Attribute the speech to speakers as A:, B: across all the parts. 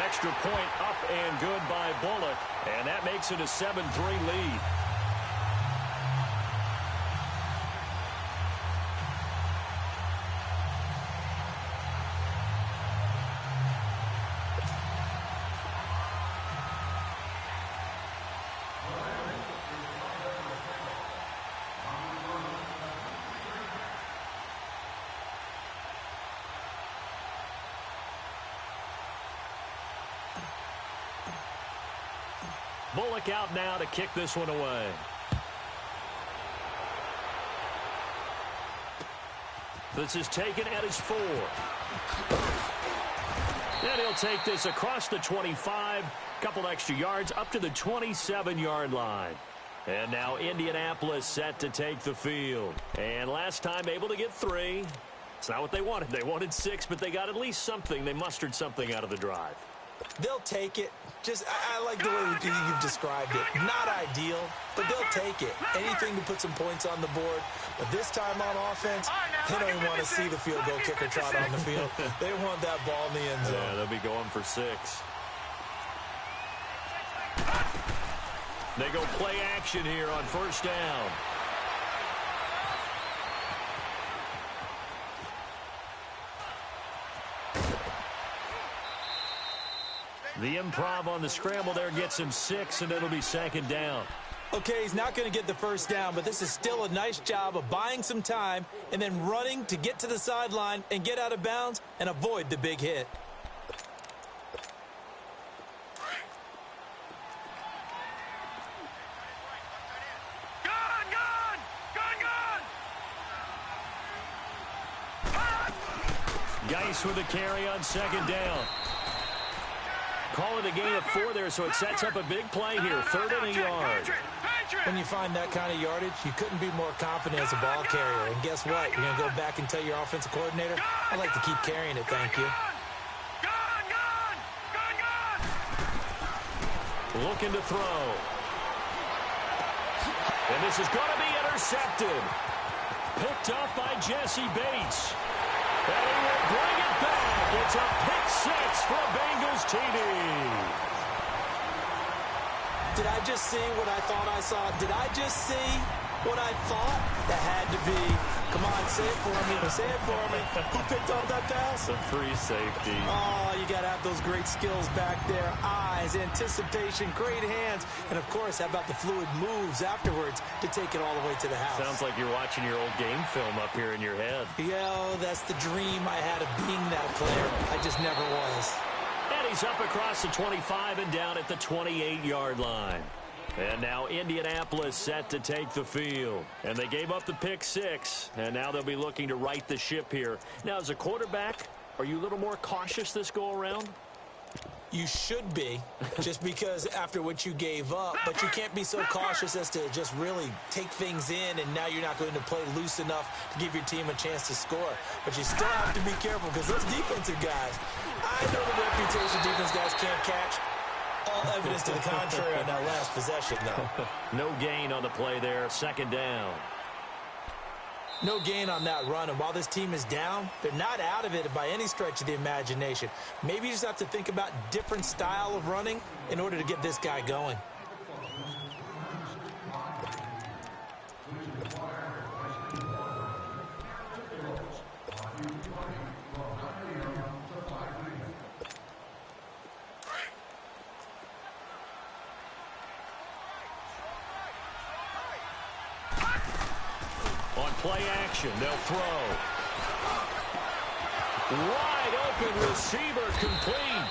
A: extra point up and good by Bullock. And that makes it a 7-3 lead. Bullock out now to kick this one away. This is taken at his 4. And he'll take this across the 25. Couple extra yards up to the 27-yard line. And now Indianapolis set to take the field. And last time able to get 3. It's not what they wanted. They wanted 6, but they got at least something. They mustered something out of the drive.
B: They'll take it. I like the way you've described it. Not ideal, but they'll take it. Anything to put some points on the board. But this time on offense, they don't even want to see the field goal kicker trot on the field. They want that ball in the end zone.
A: Yeah, they'll be going for 6. They go play action here on first down. The improv on the scramble there gets him 6, and it'll be 2nd down.
B: Okay, he's not going to get the first down, but this is still a nice job of buying some time and then running to get to the sideline and get out of bounds and avoid the big hit.
A: Geis with the carry on 2nd down. Call it a gain of 4 there, so it sets up a big play here. 3rd and a yard.
B: When you find that kind of yardage, you couldn't be more confident as a ball carrier. And guess what? You're going to go back and tell your offensive coordinator, I'd like to keep carrying it, thank you.
A: Looking to throw. And this is going to be intercepted. Picked up by Jesse Bates. And he will bring it back. It's a pick 6 for Bengals TD.
B: Did I just see what I thought I saw? Did I just see what I thought? That had to be. Come on, say it for me. Say it for me. Who picked up that pass?
A: A free safety.
B: Oh, you got to have those great skills back there. Eyes, anticipation, great hands. And, of course, how about the fluid moves afterwards to take it all the way to the house?
A: Sounds like you're watching your old game film up here in your head.
B: Yeah, that's the dream I had of being that player. I just never was.
A: And he's up across the 25 and down at the 28-yard line. And now Indianapolis set to take the field. And they gave up the pick 6, and now they'll be looking to right the ship here. Now, as a quarterback, are you a little more cautious this go-around?
B: You should be, just because after what you gave up, but you can't be so cautious as to just really take things in, and now you're not going to play loose enough to give your team a chance to score. But you still have to be careful because those defensive guys, I know the reputation defense guys can't catch. All evidence to the contrary on that last possession, though.
A: No gain on the play there, 2nd down.
B: No gain on that run, and while this team is down, they're not out of it by any stretch of the imagination. Maybe you just have to think about different style of running in order to get this guy going.
A: Play action. They'll throw. Wide open receiver complete.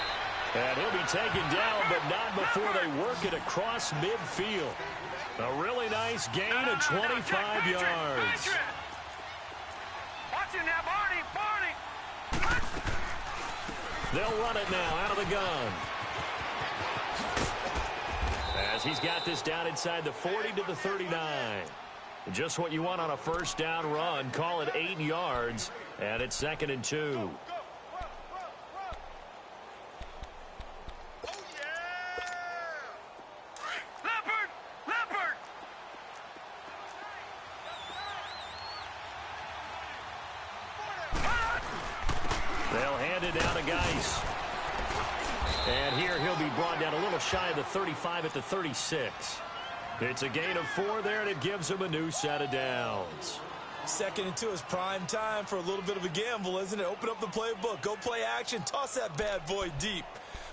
A: And he'll be taken down, but not before they work it across midfield. A really nice gain of 25 yards. They'll run it now out of the gun. As he's got this down inside the 40 to the 39. Just what you want on a first down run. Call it 8 yards, and it's 2nd and 2. They'll hand it down to Geis. And here he'll be brought down a little shy of the 35 at the 36. It's a gain of 4 there, and it gives him a new set of downs.
B: 2nd and 2 is prime time for a little bit of a gamble, isn't it? Open up the playbook, go play action, toss that bad boy deep.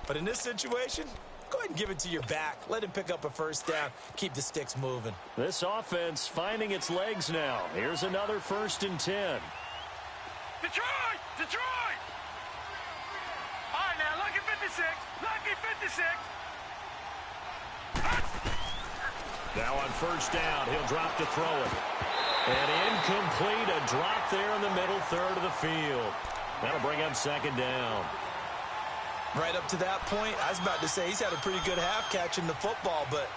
B: But in this situation, go ahead and give it to your back. Let him pick up a first down. Keep the sticks moving.
A: This offense finding its legs now. Here's another 1st and 10.
C: Detroit! Detroit! All right, now, lucky 56. Lucky 56.
A: Now on 1st down, he'll drop to throw it. And incomplete, a drop there in the middle third of the field. That'll bring up 2nd down.
B: Right up to that point, I was about to say he's had a pretty good half catching the football, but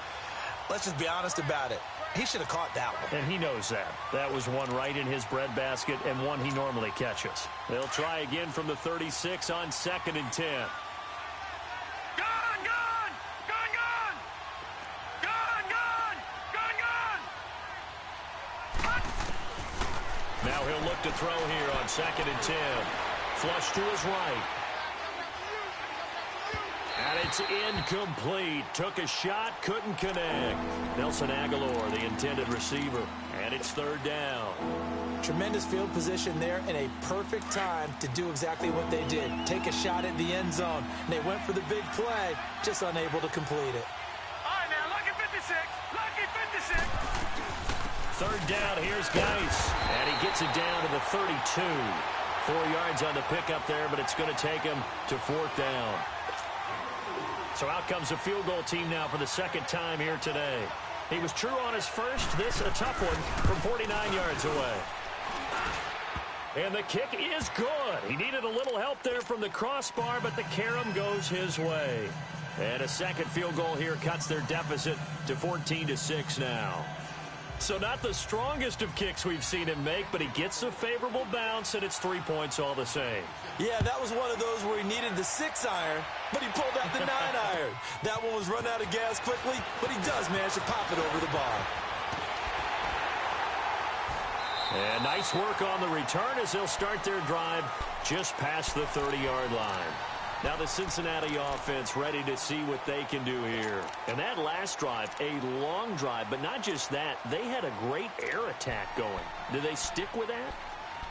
B: let's just be honest about it. He should have caught that one.
A: And he knows that. That was one right in his breadbasket and one he normally catches. They'll try again from the 36 on 2nd and 10.
C: Gone, gone! Gone, gone! Gone, gone! Gone, gone!
A: Now he'll look to throw here on 2nd and 10. Flush to his right. And it's incomplete. Took a shot, couldn't connect. Nelson Aguilar, the intended receiver. And it's 3rd down.
B: Tremendous field position there and a perfect time to do exactly what they did. Take a shot at the end zone. And they went for the big play, just unable to complete it.
C: All right, now, lucky 56. Lucky 56.
A: 3rd down, here's Geis. And he gets it down to the 32. 4 yards on the pickup there, but it's going to take him to 4th down. So out comes a field goal team now for the 2nd time here today. He was true on his first. This a tough one from 49 yards away. And the kick is good. He needed a little help there from the crossbar, but the carom goes his way. And a 2nd field goal here cuts their deficit to 14-6 now. So not the strongest of kicks we've seen him make, but he gets a favorable bounce, and it's 3 points all the same.
B: Yeah, that was one of those where he needed the 6-iron, but he pulled out the 9-iron. That one was run out of gas quickly, but he does manage to pop it over the bar.
A: And nice work on the return as they'll start their drive just past the 30-yard line. Now the Cincinnati offense ready to see what they can do here. And that last drive, a long drive, but not just that. They had a great air attack going. Do they stick with that?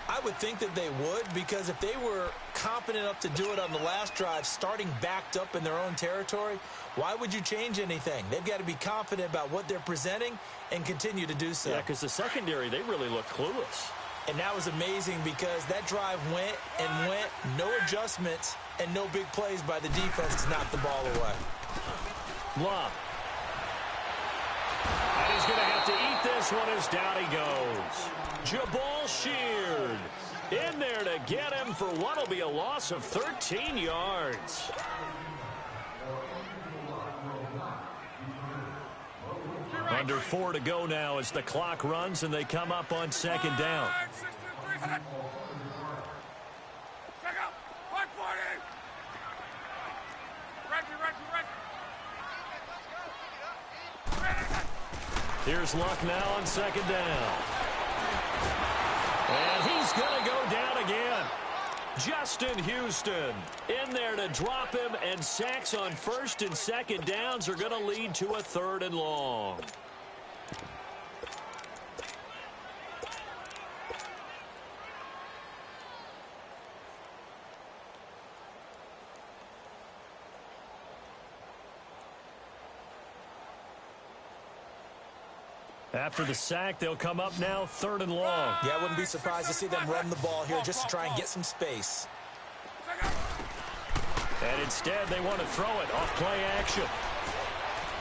B: I would think that they would, because if they were confident enough to do it on the last drive, starting backed up in their own territory, why would you change anything? They've got to be confident about what they're presenting and continue to do so.
A: Yeah, because the secondary, they really look clueless.
B: And that was amazing because that drive went and went, no adjustments, and no big plays by the defense to knock the ball away.
A: Love. And he's going to have to eat this one as down he goes. Jabal Sheard in there to get him for what will be a loss of 13 yards. Under 4 to go now as the clock runs and they come up on 2nd down. Here's Luck now on 2nd down. And he's going to go down again. Justin Houston in there to drop him, and sacks on 1st and 2nd downs are going to lead to a 3rd and long. After the sack, they'll come up now 3rd and long.
B: Yeah, I wouldn't be surprised to see them run the ball here just to try and get some space.
A: And instead, they want to throw it off play action.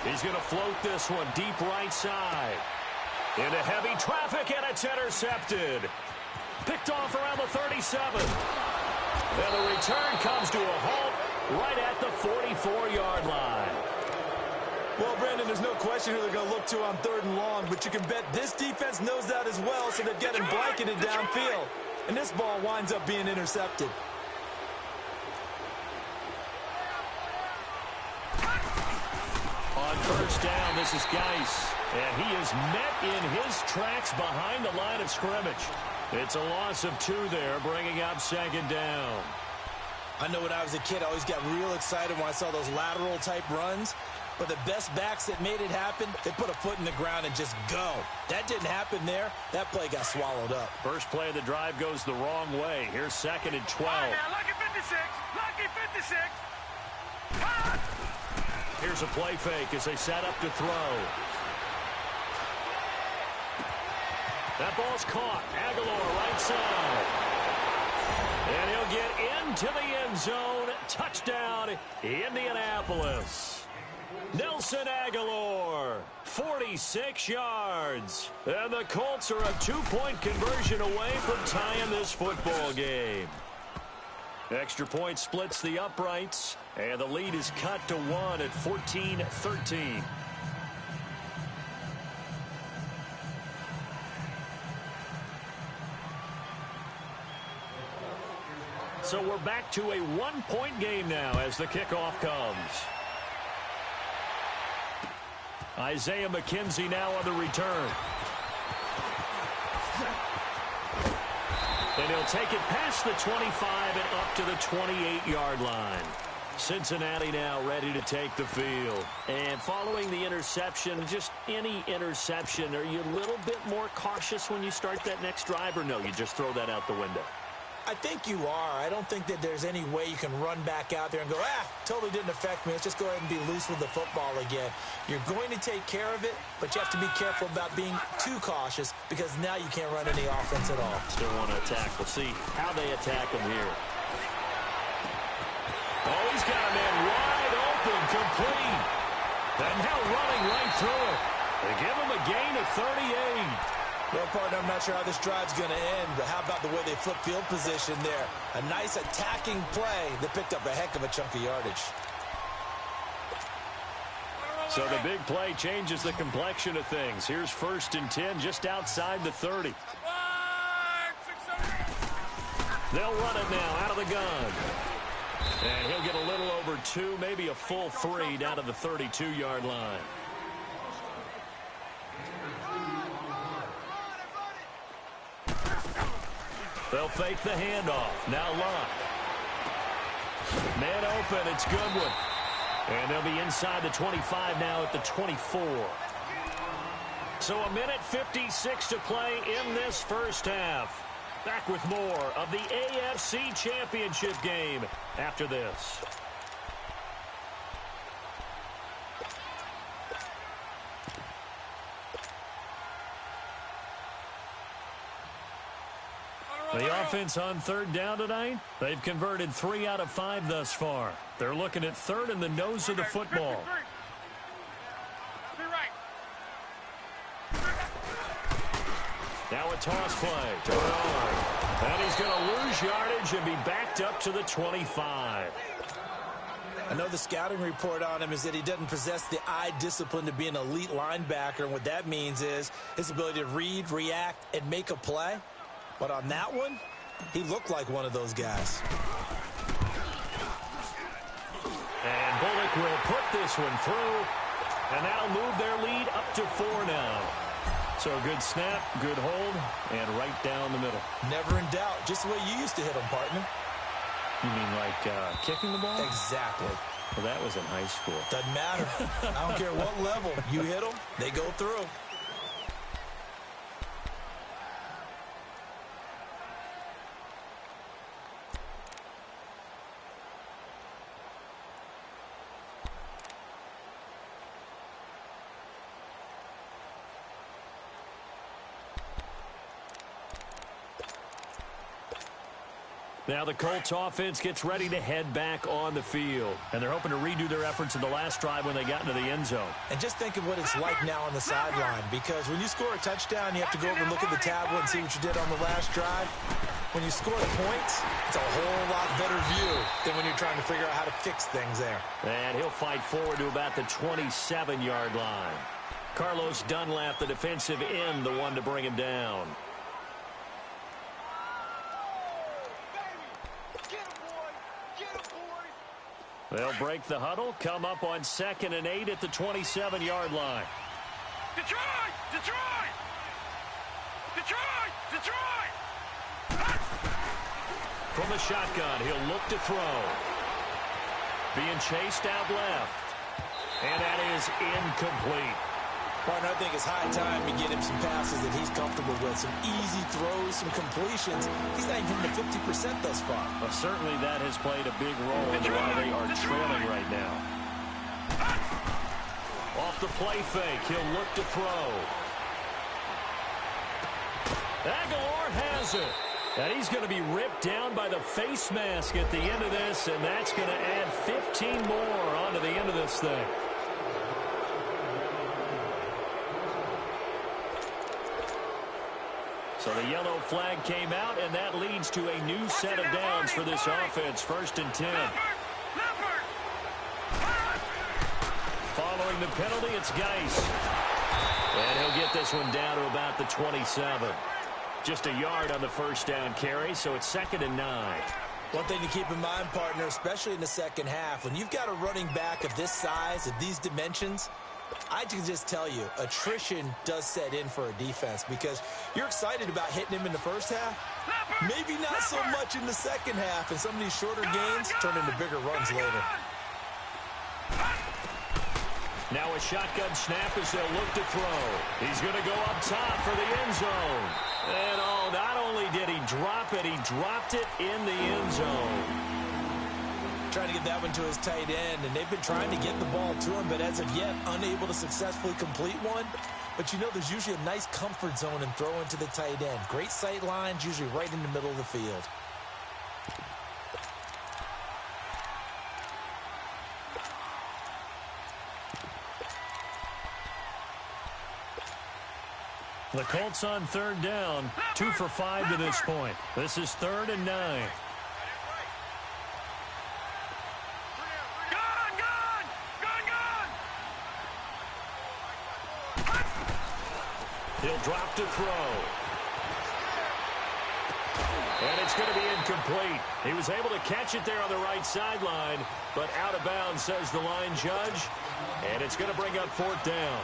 A: He's going to float this one deep right side. Into heavy traffic, and it's intercepted. Picked off around the 37. And the return comes to a halt right at the 44-yard line.
B: Well, Brandon, there's no question who they're going to look to on 3rd and long, but you can bet this defense knows that as well, so they've got him blanketed downfield. And this ball winds up being intercepted.
A: On 1st down, this is Geis. And he is met in his tracks behind the line of scrimmage. It's a loss of 2 there, bringing up 2nd down.
B: I know when I was a kid, I always got real excited when I saw those lateral-type runs. But the best backs that made it happen, they put a foot in the ground and just go. That didn't happen there. That play got swallowed up.
A: First play of the drive goes the wrong way. Here's 2nd and 12.
C: All right, now, lucky 56. Lucky 56. Cut!
A: Here's a play fake as they set up to throw. That ball's caught. Aguilar right side. And he'll get into the end zone. Touchdown, Indianapolis. Nelson Aguilar, 46 yards. And the Colts are a 2-point conversion away from tying this football game. Extra point splits the uprights, and the lead is cut to 1 at 14-13. So we're back to a 1-point game now as the kickoff comes. Isaiah McKenzie now on the return. And he'll take it past the 25 and up to the 28-yard line. Cincinnati now ready to take the field. And following the interception, just any interception, are you a little bit more cautious when you start that next drive, or no, you just throw that out the window?
B: I think you are. I don't think that there's any way you can run back out there and go, totally didn't affect me. Let's just go ahead and be loose with the football again. You're going to take care of it, but you have to be careful about being too cautious because now you can't run any offense at all.
A: Still want to attack. We'll see how they attack him here. Oh, he's got a man wide open, complete. And now running right through it. They give him a gain of 38.
B: Well, partner, I'm not sure how this drive's going to end, but how about the way they flip field position there? A nice attacking play that picked up a heck of a chunk of yardage.
A: So the big play changes the complexion of things. Here's 1st and 10 just outside the 30. They'll run it now out of the gun. And he'll get a little over 2, maybe a full 3 down to the 32-yard line. They'll fake the handoff. Now Luck. Man open. It's Goodwin. And they'll be inside the 25 now at the 24. So a minute 56 to play in this first half. Back with more of the AFC Championship game after this. The offense on 3rd down tonight, they've converted 3 out of 5 thus far. They're looking at 3rd in the nose of the football. Now a toss play to Bernard. And he's going to lose yardage and be backed up to the 25.
B: I know the scouting report on him is that he doesn't possess the eye discipline to be an elite linebacker. And what that means is his ability to read, react, and make a play. But on that one, he looked like one of those guys.
A: And Bullock will put this one through. And that'll move their lead up to 4 now. So a good snap, good hold, and right down the middle.
B: Never in doubt. Just the way you used to hit them, partner.
A: You mean like kicking the ball?
B: Exactly.
A: Well, that was in high school.
B: Doesn't matter. I don't care what level. You hit them, they go through.
A: Now the Colts offense gets ready to head back on the field. And they're hoping to redo their efforts in the last drive when they got into the end zone.
B: And just think of what it's like now on the sideline. Because when you score a touchdown, you have to go over and look at the tablet and see what you did on the last drive. When you score the points, it's a whole lot better view than when you're trying to figure out how to fix things there.
A: And he'll fight forward to about the 27-yard line. Carlos Dunlap, the defensive end, the one to bring him down. They'll break the huddle, come up on 2nd and 8 at the 27-yard line.
C: Detroit! Detroit! Detroit! Detroit!
A: From the shotgun, he'll look to throw. Being chased out left. And that is incomplete.
B: Partner, I think it's high time to get him some passes that he's comfortable with. Some easy throws, some completions. He's not even hitting the 50% thus far.
A: Well, certainly that has played a big role in why they are trailing right now. Off the play fake, he'll look to throw. Aguilar has it. And he's going to be ripped down by the face mask at the end of this, and that's going to add 15 more onto the end of this thing. So the yellow flag came out, and that leads to a new set of downs for this offense. 1st and 10. Following the penalty, it's Geis. And he'll get this one down to about the 27. Just a yard on the first down carry, so it's 2nd and 9.
B: One thing to keep in mind, partner, especially in the second half, when you've got a running back of this size, of these dimensions, I can just tell you, attrition does set in for a defense because you're excited about hitting him in the first half. Maybe not so much in the second half, and some of these shorter gains turn into bigger runs later.
A: Now a shotgun snap as they'll look to throw. He's going to go up top for the end zone. And not only did he drop it, he dropped it in the end zone.
B: Trying to get that one to his tight end, and they've been trying to get the ball to him, but as of yet, unable to successfully complete one. But you know, there's usually a nice comfort zone in throwing to the tight end. Great sight lines, usually right in the middle of the field.
A: The Colts on 3rd down, 2 for 5 to this point. This is 3rd and 9. He'll drop to throw. And it's going to be incomplete. He was able to catch it there on the right sideline, but out of bounds, says the line judge. And it's going to bring up 4th down.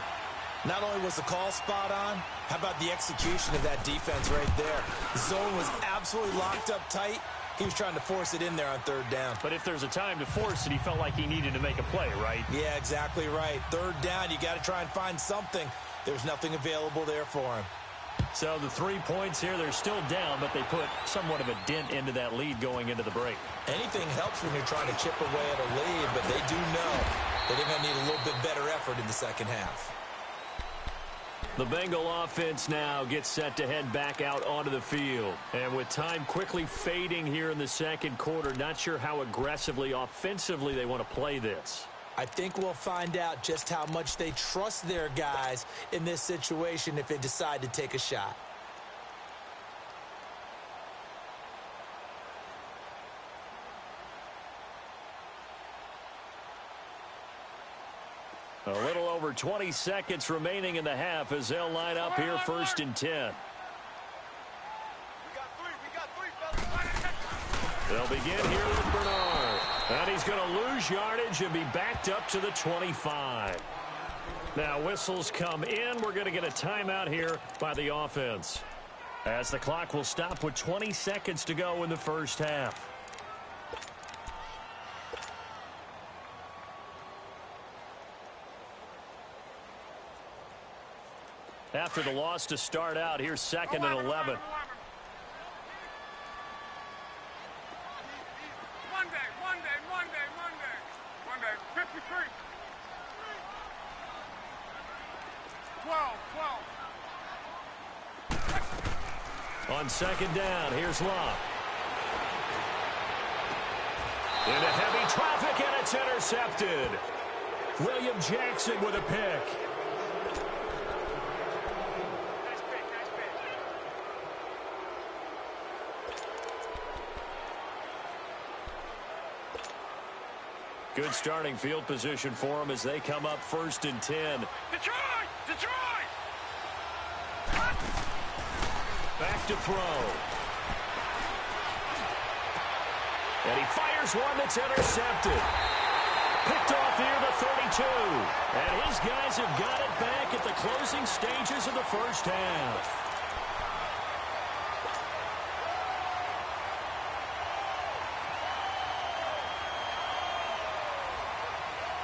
B: Not only was the call spot on, how about the execution of that defense right there? The zone was absolutely locked up tight. He was trying to force it in there on 3rd down.
A: But if there's a time to force it, he felt like he needed to make a play, right?
B: Yeah, exactly right. 3rd down, you got to try and find something. There's nothing available there for him.
A: So the 3 points here, they're still down, but they put somewhat of a dent into that lead going into the break.
B: Anything helps when you're trying to chip away at a lead, but they do know that they're going to need a little bit better effort in the second half.
A: The Bengal offense now gets set to head back out onto the field. And with time quickly fading here in the second quarter, not sure how aggressively, offensively they want to play this.
B: I think we'll find out just how much they trust their guys in this situation if they decide to take a shot.
A: A little over 20 seconds remaining in the half as they'll line up here 1st and 10. They'll begin here with Bernard. And he's going to lose yardage and be backed up to the 25. Now whistles come in. We're going to get a timeout here by the offense, as the clock will stop with 20 seconds to go in the first half. After the loss to start out, here's 2nd and 11.
C: Monday, 53. 12.
A: On 2nd down, here's Locke. Into heavy traffic, and it's intercepted. William Jackson with a pick. Good starting field position for them as they come up 1st and 10.
C: Detroit!
A: Back to throw. And he fires one that's intercepted. Picked off here the 32. And his guys have got it back at the closing stages of the first half.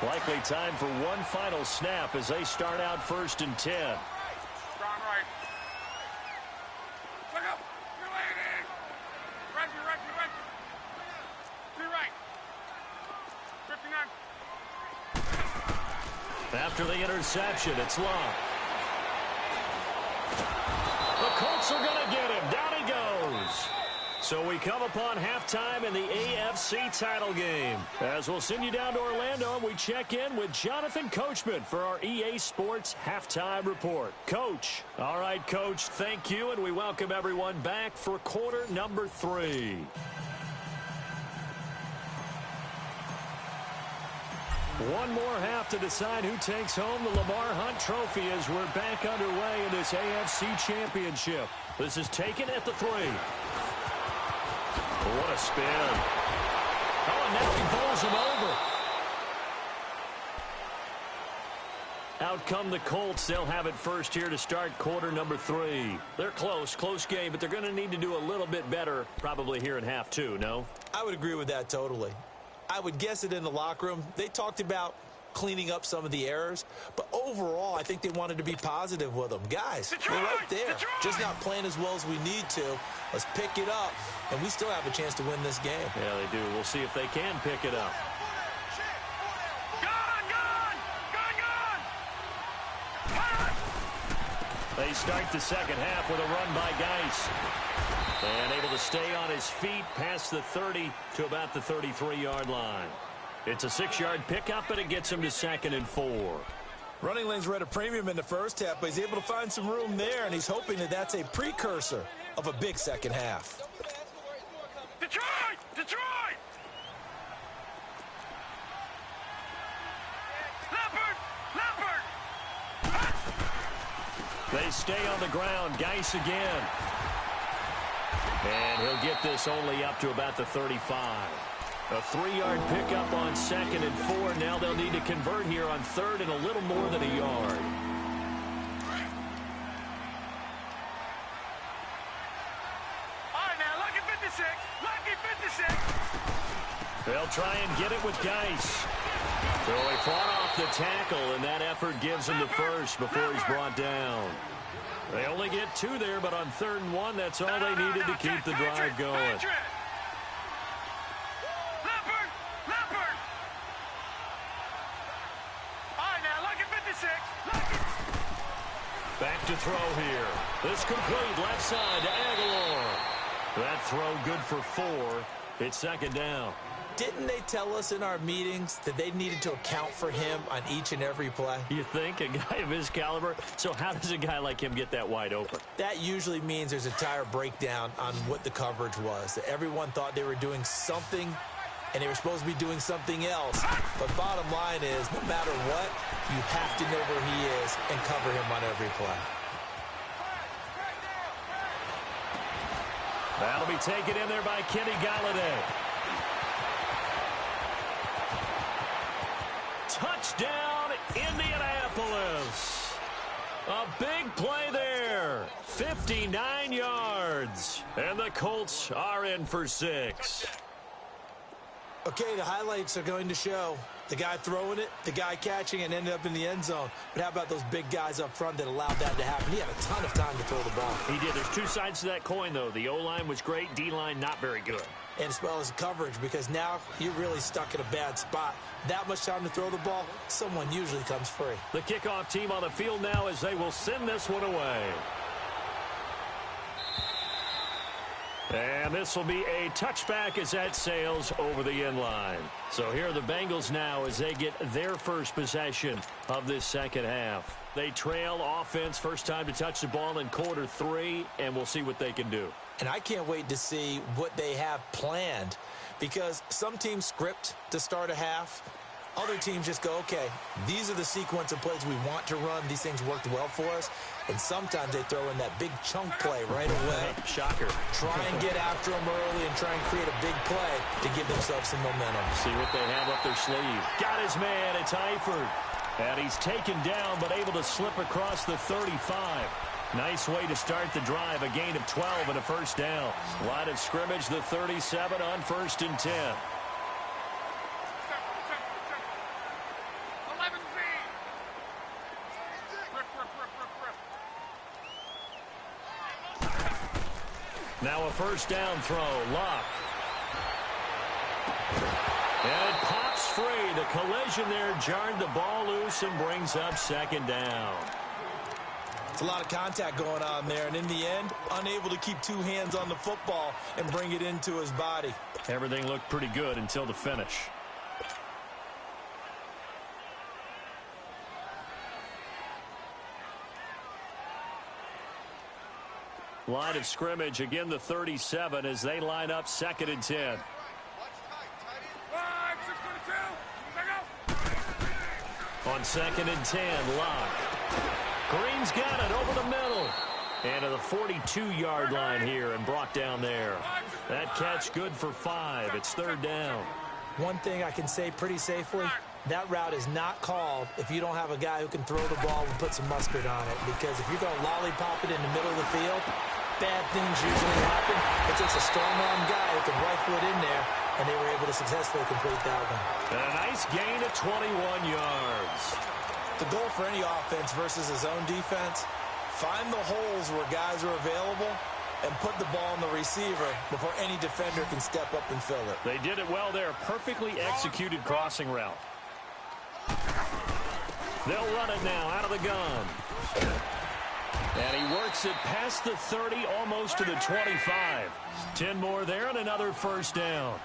A: Likely time for one final snap as they start out 1st and 10.
C: Strong right. Look up. You're leading. Right. To your right. 59.
A: After the interception, it's Long. The Colts are going to get him. Down he goes. So we come upon halftime in the AFC title game. As we'll send you down to Orlando, and we check in with Jonathan Coachman for our EA Sports Halftime Report. Coach. All right, Coach, thank you, and we welcome everyone back for quarter number 3. One more half to decide who takes home the Lamar Hunt Trophy as we're back underway in this AFC Championship. This is taken at the 3. What a spin. Oh, and now he bowls him over. Out come the Colts. They'll have it first here to start quarter number 3. They're close game, but they're going to need to do a little bit better probably here in half 2, no?
B: I would agree with that totally. I would guess it in the locker room. They talked about cleaning up some of the errors, but overall, I think they wanted to be positive with them. Guys, we're right there. Just not playing as well as we need to. Let's pick it up, and we still have a chance to win this game.
A: Yeah, they do. We'll see if they can pick it up. They start the second half with a run by Geis. And able to stay on his feet past the 30 to about the 33-yard line. It's a 6-yard pickup, and it gets him to 2nd and 4.
B: Running lanes were at a premium in the first half, but he's able to find some room there, and he's hoping that that's a precursor of a big second half.
C: Detroit! Leopard!
A: They stay on the ground. Geis again. And he'll get this only up to about the 35. A 3-yard pickup on 2nd and 4. Now they'll need to convert here on 3rd and a little more than a yard.
C: All right, now, lucky 56.
A: They'll try and get it with Geis. So he fought off the tackle, and that effort gives him the first before he's brought down. They only get 2 there, but on 3rd and 1, that's all they needed to keep the drive going.
C: Leopard! All right, now, lucky 56.
A: Back to throw here. This complete left side to Aguilar. That throw good for 4. It's 2nd down.
B: Didn't they tell us in our meetings that they needed to account for him on each and every play?
A: You think? A guy of his caliber? So how does a guy like him get that wide open?
B: That usually means there's a tire breakdown on what the coverage was. That everyone thought they were doing something, and they were supposed to be doing something else. But bottom line is, no matter what, you have to know where he is and cover him on every play.
A: That'll be taken in there by Kenny Golladay. Touchdown, Indianapolis. A big play there. 59 yards. And the Colts are in for 6.
B: Okay, the highlights are going to show the guy throwing it, the guy catching it, and ended up in the end zone. But how about those big guys up front that allowed that to happen? He had a ton of time to throw the ball.
A: He did. There's 2 sides to that coin, though. The O-line was great. D-line not very good.
B: And as well as coverage, because now you're really stuck in a bad spot. That much time to throw the ball, someone usually comes free.
A: The kickoff team on the field now as they will send this one away. And this will be a touchback as that sails over the end line. So here are the Bengals now as they get their first possession of this second half. They trail offense, first time to touch the ball in quarter 3, and we'll see what they can do.
B: And I can't wait to see what they have planned, because some teams script to start a half. Other teams just go, okay, these are the sequence of plays we want to run. These things worked well for us. And sometimes they throw in that big chunk play right away.
A: Shocker.
B: Try and get after them early and try and create a big play to give themselves some momentum.
A: See what they have up their sleeve. Got his man. It's Eifert. And he's taken down but able to slip across the 35. Nice way to start the drive. A gain of 12 and a first down. Line of scrimmage, the 37 on 1st and 10. Now a first down throw. Luck. And it pops free. The collision there jarred the ball loose and brings up second down.
B: It's a lot of contact going on there, and in the end, unable to keep two hands on the football and bring it into his body.
A: Everything looked pretty good until the finish. Line of scrimmage, again the 37 as they line up 2nd and 10. On 2nd and 10, Locke. Green's got it over the middle. And to the 42-yard line here and brought down there. That catch good for 5. It's 3rd down.
B: One thing I can say pretty safely, that route is not called if you don't have a guy who can throw the ball and put some mustard on it. Because if you're going to lollipop it in the middle of the field, bad things usually happen. It takes a strong-arm guy who can rifle it in there, and they were able to successfully complete that one.
A: And a nice gain of 21 yards.
B: The goal for any offense versus his own defense, find the holes where guys are available and put the ball on the receiver before any defender can step up and fill it.
A: They did it well there. Perfectly executed crossing route. They'll run it now out of the gun. And he works it past the 30, almost to the 25. 10 more there and another first down.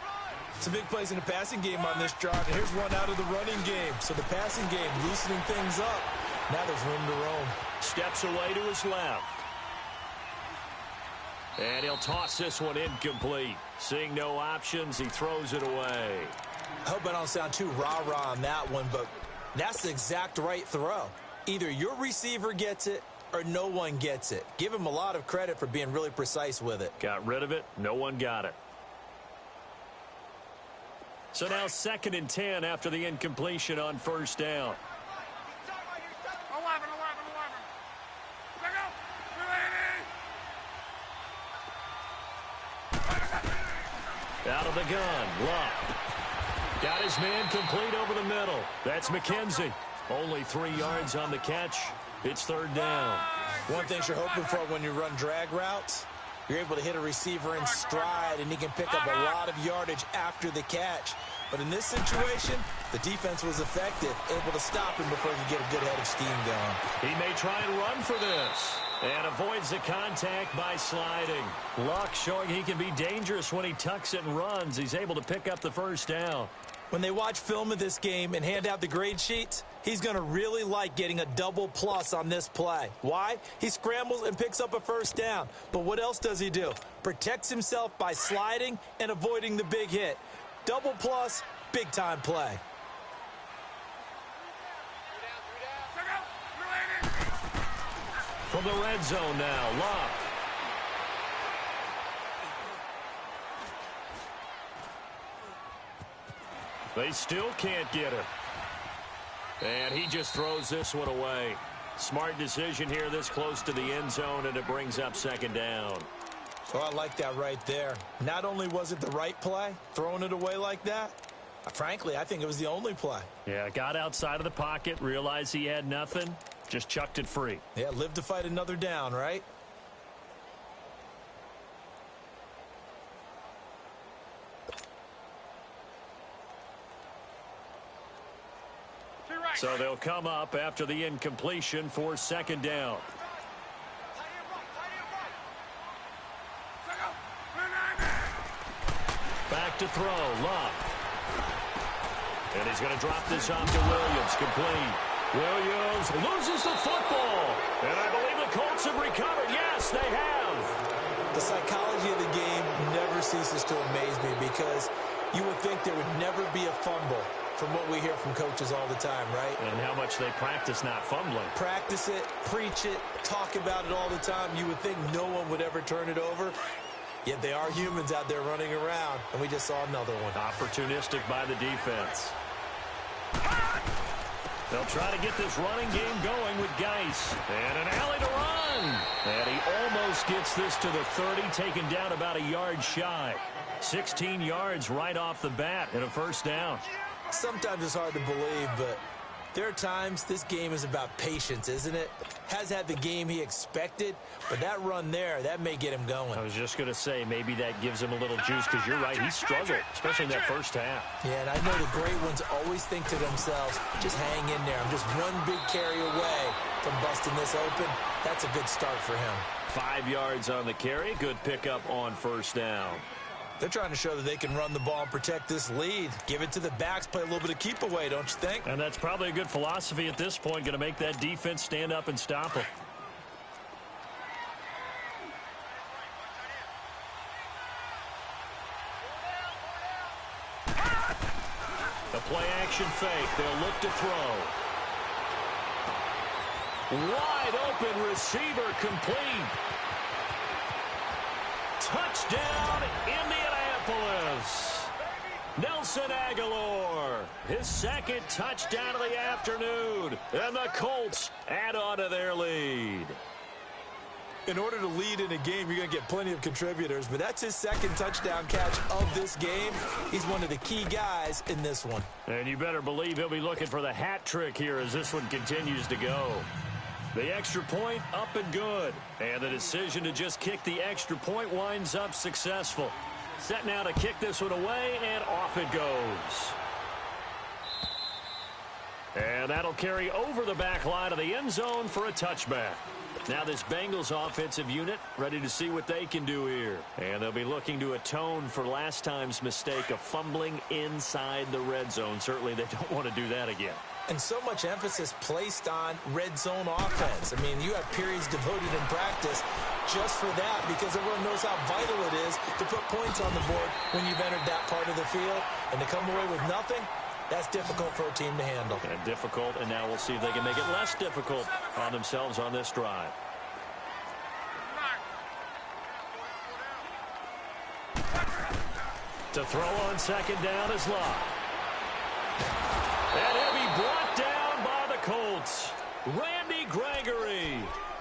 B: Some big plays in the passing game on this drive, and here's one out of the running game. So the passing game loosening things up. Now there's room to roam.
A: Steps away to his left. And he'll toss this one incomplete. Seeing no options, he throws it away.
B: I hope I don't sound too rah-rah on that one, but that's the exact right throw. Either your receiver gets it or no one gets it. Give him a lot of credit for being really precise with it.
A: Got rid of it. No one got it. So now 2nd and 10 after the incompletion on first down.
C: 11.
A: Out of the gun, Luck. Got his man complete over the middle. That's McKenzie. Only 3 yards on the catch. It's 3rd down.
B: One thing you're hoping for when you run drag routes, you're able to hit a receiver in stride, and he can pick up a lot of yardage after the catch. But in this situation, the defense was effective, able to stop him before he could get a good head of steam going.
A: He may try and run for this. And avoids the contact by sliding. Luck showing he can be dangerous when he tucks it and runs. He's able to pick up the first down.
B: When they watch film of this game and hand out the grade sheets, he's going to really like getting a double plus on this play. Why? He scrambles and picks up a first down. But what else does he do? Protects himself by sliding and avoiding the big hit. Double plus, big-time play.
A: From the red zone now, Luck. They still can't get it. And he just throws this one away. Smart decision here this close to the end zone, and it brings up 2nd down.
B: So I like that right there. Not only was it the right play, throwing it away like that, frankly, I think it was the only play.
A: Yeah, got outside of the pocket, realized he had nothing, just chucked it free.
B: Yeah, live to fight another down, right?
A: So they'll come up after the incompletion for 2nd down. Back to throw, Luck. And he's going to drop this off to Williams, complete. Williams loses the football. And I believe the Colts have recovered. Yes, they have.
B: The psychology of the game never ceases to amaze me because you would think there would never be a fumble from what we hear from coaches all the time, right?
A: And how much they practice not fumbling.
B: Practice it, preach it, talk about it all the time. You would think no one would ever turn it over. Yet they are humans out there running around, and we just saw another one.
A: Opportunistic by the defense. They'll try to get this running game going with Geis. And an alley to run. And he almost gets this to the 30, taken down about a yard shy. 16 yards right off the bat and a first down.
B: Sometimes it's hard to believe, but There are times this game is about patience, isn't it? Has had the game he expected, but that run there, that may get him going.
A: I was just going to say, maybe that gives him a little juice, because you're right, he struggled, especially in that first half.
B: Yeah, and I know the great ones always think to themselves, just hang in there. I'm just one big carry away from busting this open. That's a good start for him.
A: 5 yards on the carry. Good pickup on first down.
B: They're trying to show that they can run the ball and protect this lead. Give it to the backs, play a little bit of keep away, don't you think?
A: And that's probably a good philosophy at this point, going to make that defense stand up and stop them. The play action fake. They'll look to throw. Wide open receiver complete. Touchdown, Indianapolis. Nelson Agholor, his second touchdown of the afternoon. And the Colts add on to their lead.
B: In order to lead in a game, you're going to get plenty of contributors, but that's his second touchdown catch of this game. He's one of the key guys in this one.
A: And you better believe he'll be looking for the hat trick here as this one continues to go. The extra point up and good. And the decision to just kick the extra point winds up successful. Set now to kick this one away, and off it goes. And that'll carry over the back line of the end zone for a touchback. Now this Bengals offensive unit ready to see what they can do here. And they'll be looking to atone for last time's mistake of fumbling inside the red zone. Certainly they don't want to do that again.
B: And so much emphasis placed on red zone offense. I mean, you have periods devoted in practice just for that, because everyone knows how vital it is to put points on the board when you've entered that part of the field. And to come away with nothing, that's difficult for a team to handle.
A: And difficult, and now we'll see if they can make it less difficult on themselves on this drive. To throw on second down is Locke. And he'll be brought down by the Colts. Randy Gregory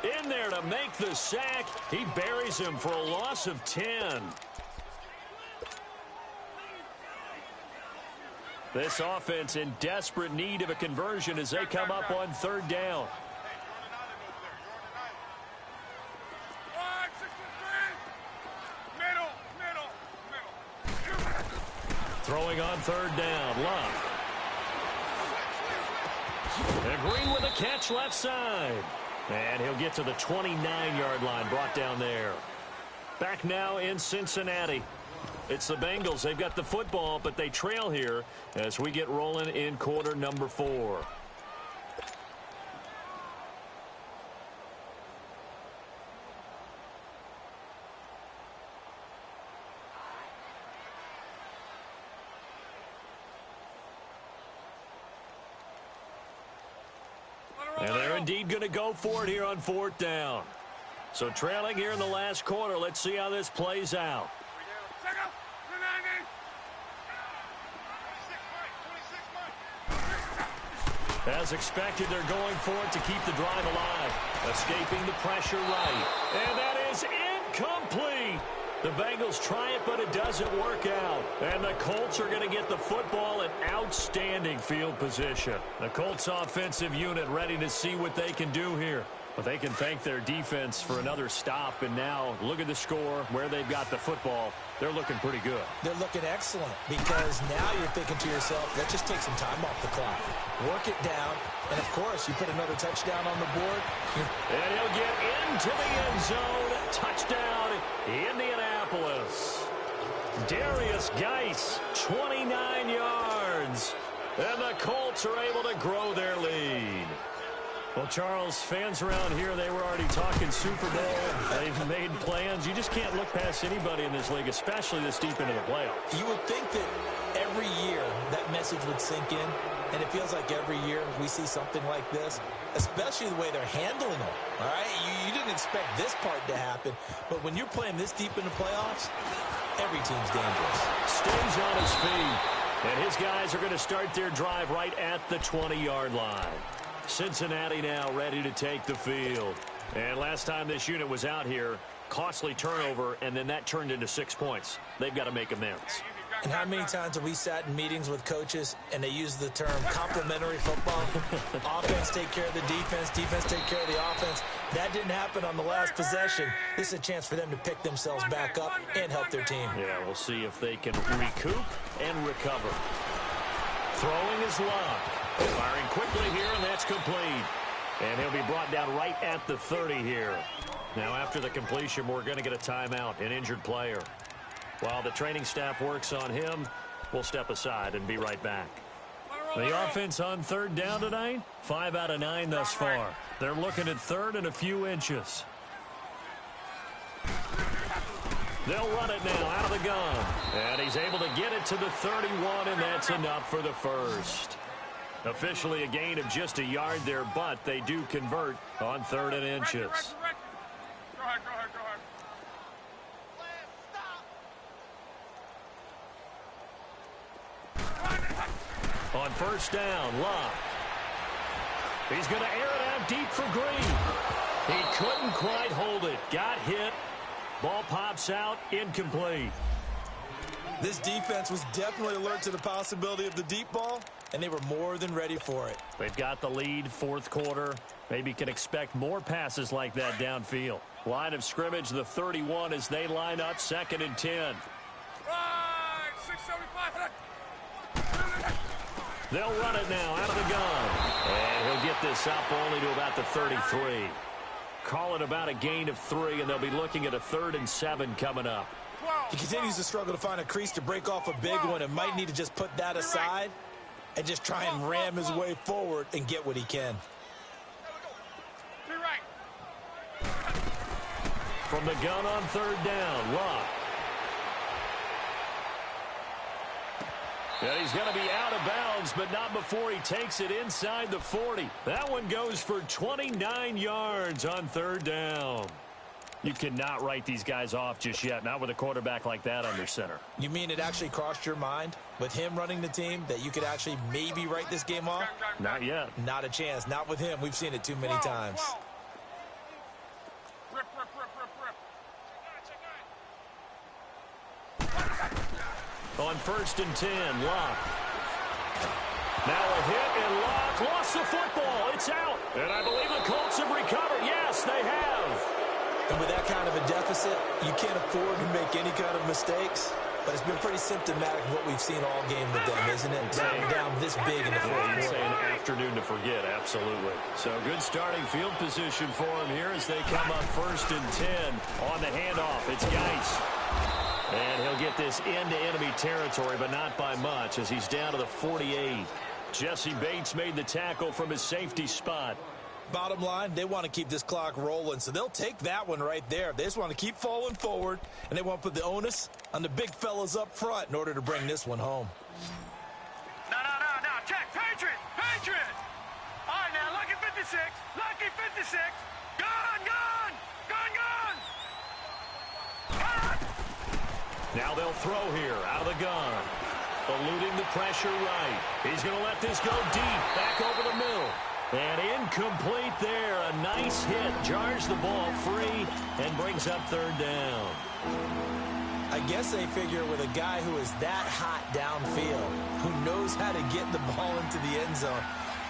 A: in there to make the sack. He buries him for a loss of 10. This offense in desperate need of a conversion as they come up on third down. Throwing on third down, Locke. And Green with a catch left side. And he'll get to the 29-yard line, brought down there. Back now in Cincinnati. It's the Bengals. They've got the football, but they trail here as we get rolling in quarter number 4. And they're indeed going to go for it here on fourth down. So trailing here in the last quarter. Let's see how this plays out. As expected, they're going for it to keep the drive alive. Escaping the pressure right. And that is incomplete. The Bengals try it, but it doesn't work out. And the Colts are going to get the football in outstanding field position. The Colts offensive unit ready to see what they can do here. But they can thank their defense for another stop. And now look at the score, where they've got the football. They're looking pretty good.
B: They're looking excellent, because now you're thinking to yourself, let's just take some time off the clock. Work it down. And, of course, you put another touchdown on the board.
A: And he'll get into the end zone. Touchdown, Indianapolis. Darius Geis, 29 yards. And the Colts are able to grow their lead. Well, Charles, fans around here, they were already talking Super Bowl. They've made plans. You just can't look past anybody in this league, especially this deep into the playoffs.
B: You would think that every year that message would sink in, and it feels like every year we see something like this, especially the way they're handling it. All right, you didn't expect this part to happen, but when you're playing this deep in the playoffs, every team's dangerous.
A: Stays on his feet, and his guys are going to start their drive right at the 20-yard line. Cincinnati now ready to take the field. And last time this unit was out here, costly turnover, and then that turned into 6 points. They've got to make amends.
B: And how many times have we sat in meetings with coaches and they use the term complementary football? Offense take care of the defense, defense take care of the offense. That didn't happen on the last possession. This is a chance for them to pick themselves back up and help their team.
A: Yeah, we'll see if they can recoup and recover. Throwing is Love. Firing quickly here, and that's complete. And he'll be brought down right at the 30 here. Now, after the completion, we're going to get a timeout, an injured player. While the training staff works on him, we'll step aside and be right back. The offense on third down tonight, 5 out of 9 thus far. They're looking at third and a few inches. They'll run it now out of the gun. And he's able to get it to the 31, and that's enough for the first. Officially a gain of just a yard there, but they do convert on third and inches.
C: Go ahead, go ahead, go ahead.
A: On first down, Love. He's going to air it out deep for Green. He couldn't quite hold it. Got hit. Ball pops out, incomplete.
B: This defense was definitely alert to the possibility of the deep ball, and they were more than ready for it.
A: They've got the lead, fourth quarter. Maybe can expect more passes like that downfield. Line of scrimmage, the 31 as they line up, 2nd and 10.
C: Right, 675.
A: They'll run it now out of the gun. And he'll get this up only to about the 33. Call it about a gain of 3, and they'll be looking at a 3rd and 7 coming up.
B: He continues to struggle to find a crease to break off a big one and might need to just put that aside and just try and ram his way forward and get what he can.
A: From the gun on third down, Love. And he's going to be out of bounds, but not before he takes it inside the 40. That one goes for 29 yards on third down. You cannot write these guys off just yet, not with a quarterback like that under center.
B: You mean it actually crossed your mind with him running the team that you could actually maybe write this game off?
A: Not yet.
B: Not a chance. Not with him. We've seen it too many times.
C: Rip, rip, rip, rip, rip.
A: On 1st and 10, Locke. Now a hit, and Locke lost the football. It's out. And I believe the Colts have recovered. Yes, they have.
B: And with that kind of a deficit, you can't afford to make any kind of mistakes. But it's been pretty symptomatic of what we've seen all game with them, isn't it? Down this big in the fourth quarter.
A: It's an afternoon to forget, absolutely. So good starting field position for him here as they come up 1st and 10 on the handoff. It's Geis. And he'll get this into enemy territory, but not by much as he's down to the 48. Jesse Bates made the tackle from his safety spot.
B: Bottom line, they want to keep this clock rolling, so they'll take that one right there. They just want to keep falling forward, and they want to put the onus on the big fellas up front in order to bring this one home.
C: No, check, Patriot. All right, now, lucky 56. Gun.
A: Now they'll throw here out of the gun. Eluding the pressure right. He's going to let this go deep, back over the middle. And incomplete there. A nice hit. Jars the ball free and brings up third down.
B: I guess they figure with a guy who is that hot downfield, who knows how to get the ball into the end zone,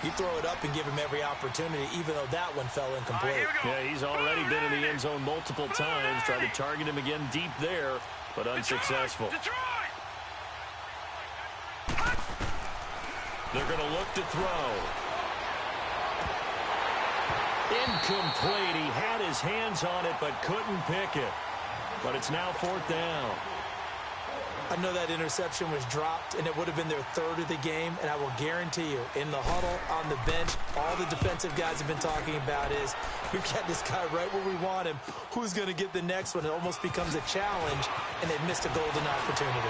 B: you throw it up and give him every opportunity, even though that one fell incomplete.
A: Yeah, he's already been in the end zone multiple times. Tried to target him again deep there, but unsuccessful. They're going to look to throw. Incomplete. He had his hands on it, but couldn't pick it. But it's now 4th down.
B: I know that interception was dropped, and it would have been their 3rd of the game, and I will guarantee you, in the huddle, on the bench, all the defensive guys have been talking about is, we've got this guy right where we want him. Who's going to get the next one? It almost becomes a challenge, and they've missed a golden opportunity.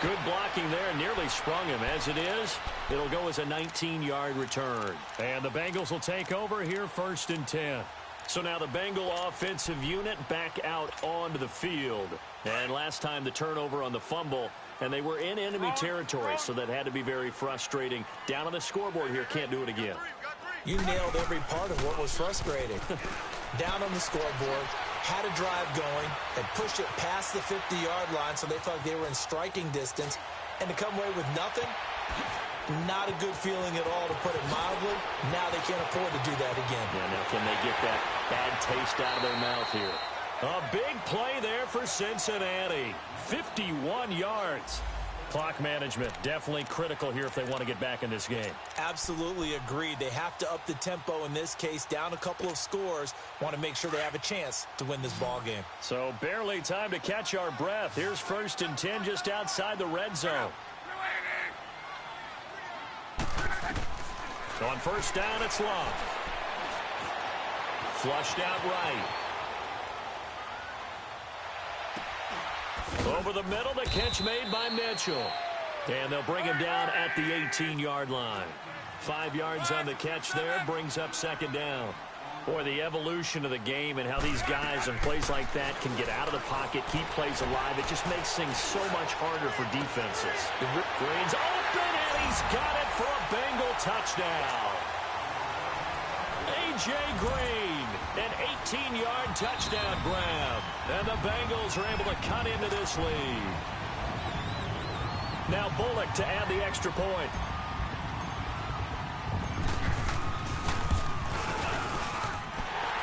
A: Good blocking there, nearly sprung him. As it is, it'll go as a 19-yard return. And the Bengals will take over here 1st and 10. So now the Bengal offensive unit back out onto the field. And last time the turnover on the fumble, and they were in enemy territory, so that had to be very frustrating. Down on the scoreboard here, can't do it again.
B: You nailed every part of what was frustrating. Down on the scoreboard, had a drive going, and pushed it past the 50-yard line so they felt like they were in striking distance, and to come away with nothing, not a good feeling at all, to put it mildly. Now they can't afford to do that again.
A: Yeah, now can they get that bad taste out of their mouth here? A big play there for Cincinnati. 51 yards. Clock management definitely critical here if they want to get back in this game.
B: Absolutely agreed. They have to up the tempo in this case, down a couple of scores. Want to make sure they have a chance to win this ball game.
A: So barely time to catch our breath. Here's 1st and 10 just outside the red zone. So on 1st down, it's Love. Flushed out right. Over the middle, the catch made by Mitchell. And they'll bring him down at the 18-yard line. 5 yards on the catch there, brings up 2nd down. Boy, the evolution of the game and how these guys in plays like that can get out of the pocket, keep plays alive, it just makes things so much harder for defenses. Green's open, and he's got it for a Bengal touchdown. A.J. Green, an 18-yard touchdown grab. And the Bengals are able to cut into this lead. Now Bullock to add the extra point.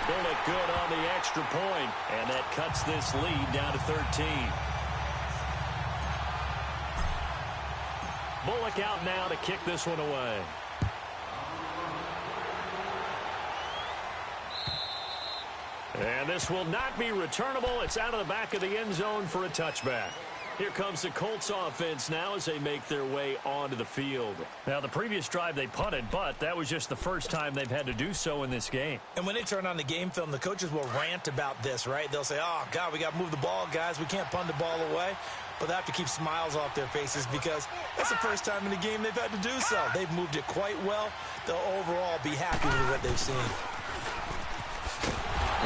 A: Bullock good on the extra point, and that cuts this lead down to 13. Bullock out now to kick this one away. And this will not be returnable. It's out of the back of the end zone for a touchback. Here comes the Colts offense now as they make their way onto the field. Now, the previous drive they punted, but that was just the first time they've had to do so in this game.
B: And when they turn on the game film, the coaches will rant about this, right? They'll say, oh, God, we got to move the ball, guys. We can't punt the ball away. But they have to keep smiles off their faces because that's the first time in the game they've had to do so. They've moved it quite well. They'll overall be happy with what they've seen.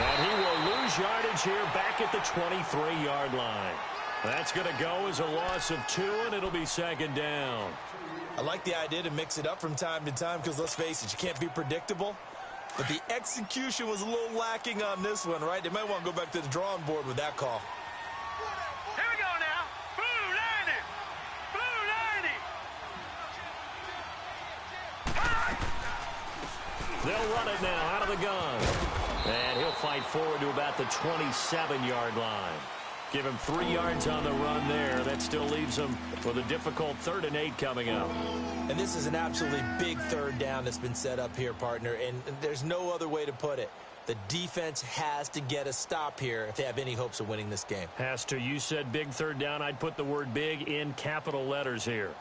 A: And he will lose yardage here back at the 23-yard line. That's going to go as a loss of 2, and it'll be 2nd down.
B: I like the idea to mix it up from time to time because, let's face it, you can't be predictable. But the execution was a little lacking on this one, right? They might want to go back to the drawing board with that call.
C: Here we go now. Blue 90. Blue 90.
A: They'll run it now out of the gun. And he'll fight forward to about the 27-yard line. Give him 3 yards on the run there. That still leaves him with a difficult 3rd and 8 coming up.
B: And this is an absolutely big 3rd down that's been set up here, partner. And there's no other way to put it. The defense has to get a stop here if they have any hopes of winning this game.
A: Has to. You said big 3rd down. I'd put the word big in capital letters here.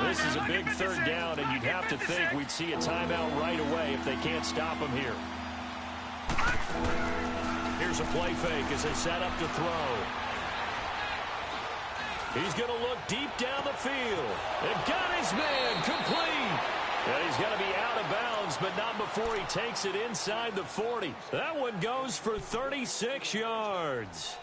A: This is a big 3rd down, and you'd have to think we'd see a timeout right away if they can't stop him here. Here's a play fake as they set up to throw. He's going to look deep down the field. And got his man complete. And he's going to be out of bounds, but not before he takes it inside the 40. That one goes for 36 yards.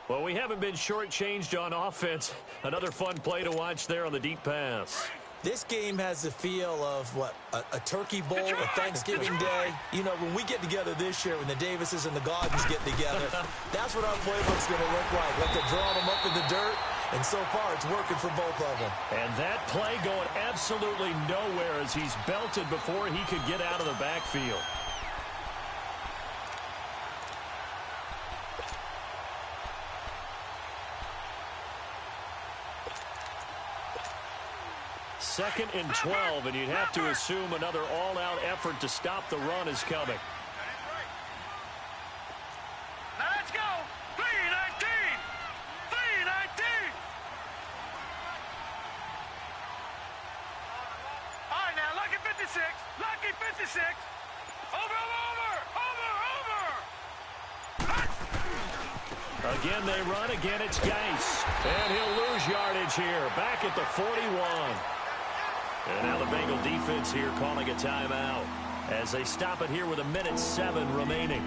A: Well, we haven't been shortchanged on offense. Another fun play to watch there on the deep pass.
B: This game has the feel of, what, a turkey bowl, a Thanksgiving day. You know, when we get together this year, when the Davises and the Gardens get together, that's what our playbook's going to look like. Like they're drawing them up in the dirt, and so far it's working for both of them. And
A: that play going absolutely nowhere as he's belted before he could get out of the backfield. Second and 12, and you'd have to assume another all-out effort to stop the run is coming.
C: Now let's go. 319. 319. All right, now, lucky 56. Lucky 56. Over.
A: Again, they run. Again, it's Geis. And he'll lose yardage here. Back at the 41. And now the Bengal defense here calling a timeout as they stop it here with 1:07 remaining.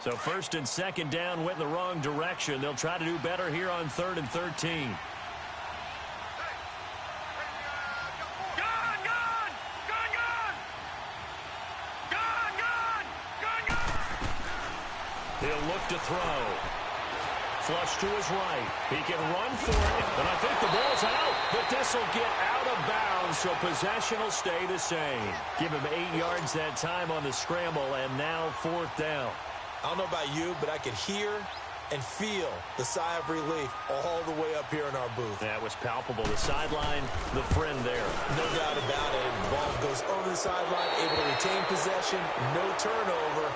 A: So first and second down went in the wrong direction. They'll try to do better here on 3rd and 13. He'll look to throw. Flush to his right. He can run for it. And I think the ball's out. But this will get out of bounds, so possession will stay the same. Give him 8 yards that time on the scramble, and now 4th down.
B: I don't know about you, but I could hear and feel the sigh of relief all the way up here in our booth.
A: That was palpable. The sideline, the friend there.
B: No doubt about it. The ball goes over the sideline, able to retain possession, no turnover.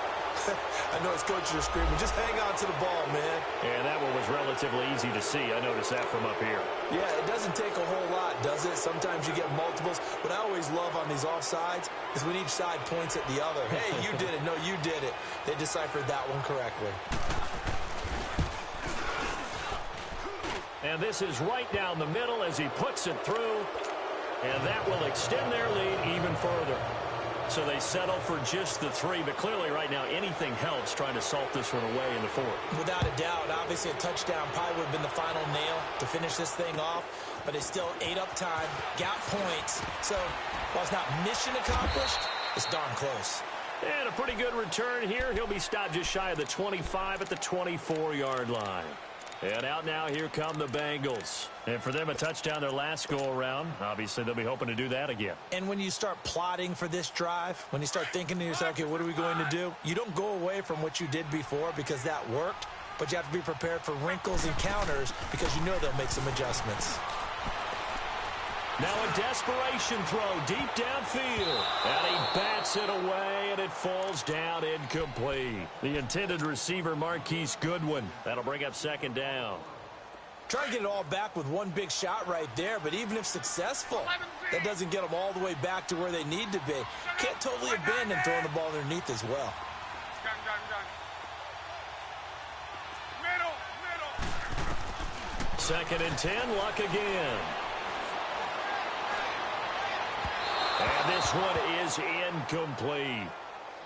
B: I know his coaches are screaming, just hang on to the ball, man.
A: And that one was relatively easy to see. I noticed that from up here.
B: Yeah, it doesn't take a whole lot, does it? Sometimes you get multiples. What I always love on these offsides is when each side points at the other. Hey, you did it. No, you did it. They deciphered that one correctly.
A: And this is right down the middle as he puts it through. And that will extend their lead even further. So they settle for just the 3, but clearly right now anything helps trying to salt this one away in the 4th.
B: Without a doubt, obviously a touchdown probably would have been the final nail to finish this thing off, but it's still ate up time, got points. So while it's not mission accomplished, it's darn close.
A: And a pretty good return here. He'll be stopped just shy of the 25 at the 24-yard line. And out now, here come the Bengals. And for them, a touchdown their last go-around. Obviously, they'll be hoping to do that again.
B: And when you start plotting for this drive, when you start thinking to yourself, okay, what are we going to do? You don't go away from what you did before because that worked, but you have to be prepared for wrinkles and counters because you know they'll make some adjustments.
A: Now a desperation throw deep downfield. And he bats it away, and it falls down incomplete. The intended receiver, Marquise Goodwin. That'll bring up 2nd down.
B: Try to get it all back with one big shot right there, but even if successful, that doesn't get them all the way back to where they need to be. Can't totally abandon throwing the ball underneath as well.
C: Middle.
A: 2nd and 10, Luck again. And this one is incomplete.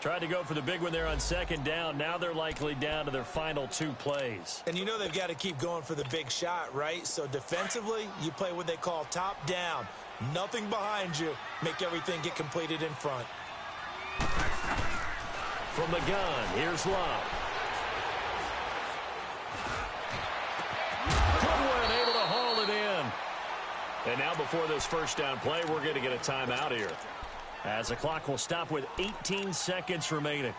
A: Tried to go for the big one there on 2nd down. Now they're likely down to their final 2 plays.
B: And you know they've got to keep going for the big shot, right? So defensively, you play what they call top down. Nothing behind you. Make everything get completed in front.
A: From the gun, here's Luck. Goodwin able to haul it in. And now before this 1st down play, we're going to get a timeout here, as the clock will stop with 18 seconds remaining.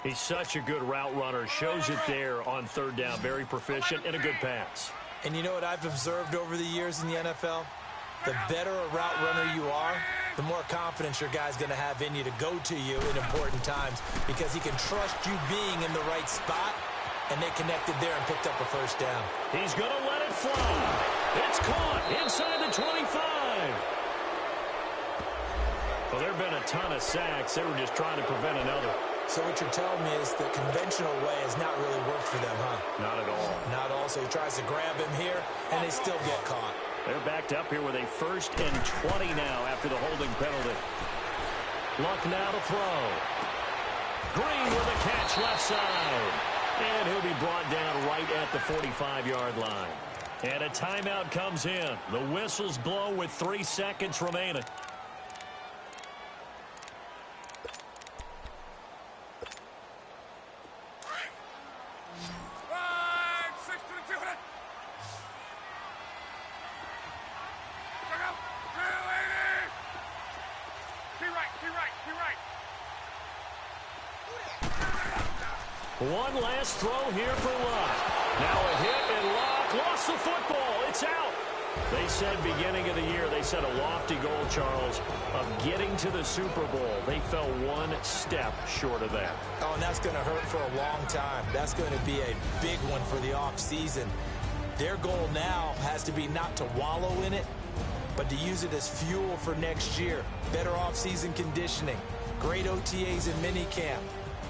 A: He's such a good route runner. Shows it there on 3rd down. Very proficient and a good pass.
B: And you know what I've observed over the years in the NFL? The better a route runner you are, the more confidence your guy's going to have in you to go to you in important times because he can trust you being in the right spot, and they connected there and picked up a 1st down.
A: He's going to let it fly. It's caught inside the 25. Well, there have been a ton of sacks. They were just trying to prevent another.
B: So what you're telling me is the conventional way has not really worked for them, huh?
A: Not at all.
B: Not all. So he tries to grab him here, and they still get caught.
A: They're backed up here with a 1st and 20 now after the holding penalty. Luck now to throw. Green with a catch left side. And he'll be brought down right at the 45-yard line. And a timeout comes in. The whistles blow with 3 seconds remaining. One last throw here for Luck. Now a hit, and Luck lost the football. It's out. They said beginning of the year, they set a lofty goal, Charles, of getting to the Super Bowl. They fell one step short of that.
B: Oh, and that's going to hurt for a long time. That's going to be a big one for the offseason. Their goal now has to be not to wallow in it, but to use it as fuel for next year. Better offseason conditioning, great OTAs and minicamp.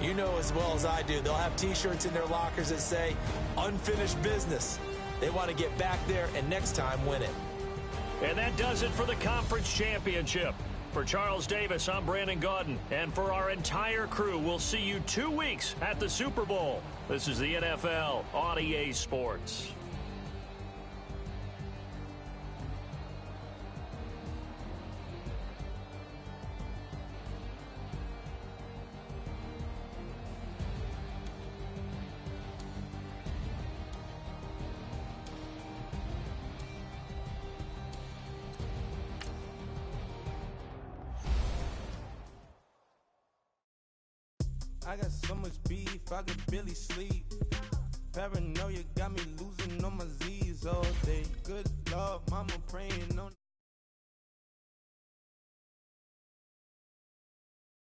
B: You know as well as I do, they'll have T-shirts in their lockers that say, unfinished business. They want to get back there and next time win it.
A: And that does it for the conference championship. For Charles Davis, I'm Brandon Gaudin. And for our entire crew, we'll see you 2 weeks at the Super Bowl. This is the NFL on EA Sports.
D: I got so much beef, I could barely sleep. Paranoia got me losing on my Z's all day. Good Lord, mama praying